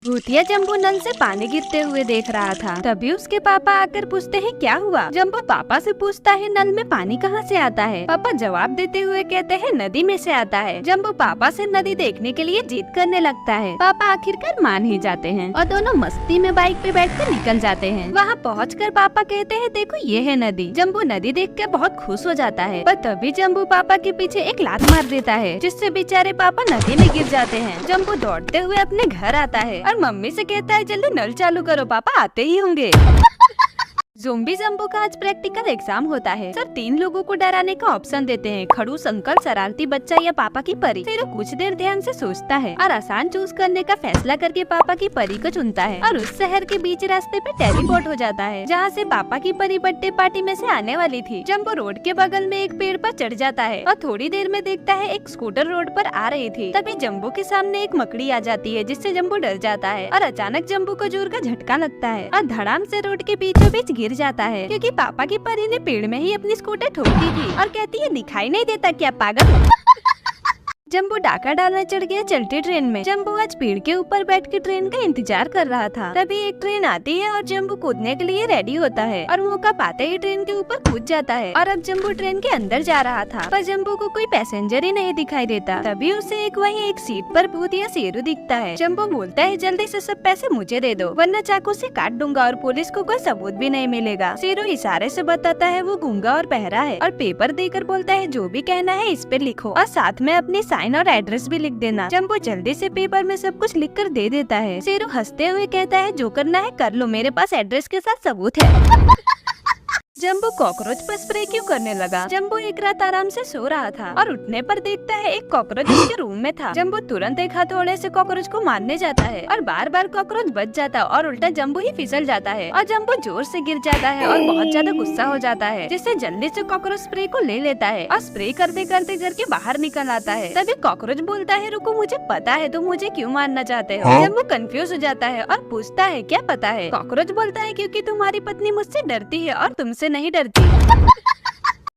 भूतिया जम्बू नल से पानी गिरते हुए देख रहा था। तभी उसके पापा आकर पूछते हैं क्या हुआ। जम्बू पापा से पूछता है नल में पानी कहाँ से आता है। पापा जवाब देते हुए कहते हैं नदी में से आता है। जम्बू पापा से नदी देखने के लिए जिद करने लगता है। पापा आखिरकार मान ही जाते हैं और दोनों मस्ती में बाइक पे बैठकर निकल जाते हैं। वहाँ पहुँचकर पापा कहते हैं देखो ये है नदी। जम्बू नदी देख कर बहुत खुश हो जाता है, पर तभी जम्बू पापा के पीछे एक लात मार देता है, जिससे बेचारे पापा नदी में गिर जाते हैं। जम्बू दौड़ते हुए अपने घर आता है और मम्मी से कहता है जल्दी नल चालू करो, पापा आते ही होंगे। ज़ोंबी जम्बू का आज प्रैक्टिकल एग्जाम होता है। सर 3 लोगों को डराने का ऑप्शन देते हैं, खड़ूस अंकल, शरारती बच्चा या पापा की परी। फिर वो कुछ देर ध्यान से सोचता है और आसान चूज करने का फैसला करके पापा की परी को चुनता है और उस शहर के बीच रास्ते पे टेलीपोर्ट हो जाता है जहाँ से पापा की परी बर्थडे पार्टी में से आने वाली थी। जम्बू रोड के बगल में एक पेड़ पर चढ़ जाता है और थोड़ी देर में देखता है एक स्कूटर रोड पर आ रही थी। तभी जम्बू के सामने एक मकड़ी आ जाती है, जिससे जम्बू डर जाता है और अचानक जम्बू को जोर का झटका लगता है और धड़ाम से रोड के बीचों बीच गिर जाता है, क्योंकि पापा की परी ने पेड़ में ही अपनी स्कूटर ठोक दी थी और कहती है दिखाई नहीं देता क्या पागल। जम्बू डाका डालने चढ़ गया चलती ट्रेन में। जम्बू आज पेड़ के ऊपर बैठ के ट्रेन का इंतजार कर रहा था। तभी एक ट्रेन आती है और जम्बू कूदने के लिए रेडी होता है और मौका पाते ही ट्रेन के ऊपर कूद जाता है। और अब जम्बू ट्रेन के अंदर जा रहा था, पर जम्बू को कोई पैसेंजर ही नहीं दिखाई देता। तभी उसे एक सीट पर भूतिया शेरू दिखता है। जम्बू बोलता है जल्दी से सब पैसे मुझे दे दो, वरना चाकू से काट दूंगा और पुलिस को कोई सबूत भी नहीं मिलेगा। शेरू इशारे से बताता है वो गूंगा और बहरा है और पेपर देकर बोलता है जो भी कहना है इस पे लिखो और साथ में अपनी साइन और एड्रेस भी लिख देना। जम्बू जल्दी से पेपर में सब कुछ लिख कर दे देता है। शेरू हंसते हुए कहता है जो करना है कर लो, मेरे पास एड्रेस के साथ सबूत है। जम्बू कॉकरोच पर स्प्रे क्यों करने लगा। जम्बू एक रात आराम से सो रहा था और उठने पर देखता है एक कॉकरोच उसके रूम में था। जम्बू तुरंत एक हथौड़े से कॉकरोच को मारने जाता है और बार बार कॉकरोच बच जाता है और उल्टा जम्बू ही फिसल जाता है और जम्बू जोर से गिर जाता है और बहुत ज्यादा गुस्सा हो जाता है, जिससे जल्दी से कॉकरोच स्प्रे को ले लेता है और स्प्रे करते करते घर के बाहर निकल आता है। तभी कॉकरोच बोलता है रुको, मुझे पता है तुम मुझे क्यों मारना चाहते हो। जम्बू कंफ्यूज हो जाता है और पूछता है क्या पता है। कॉकरोच बोलता है क्योंकि तुम्हारी पत्नी मुझसे डरती है और तुमसे नहीं डरती।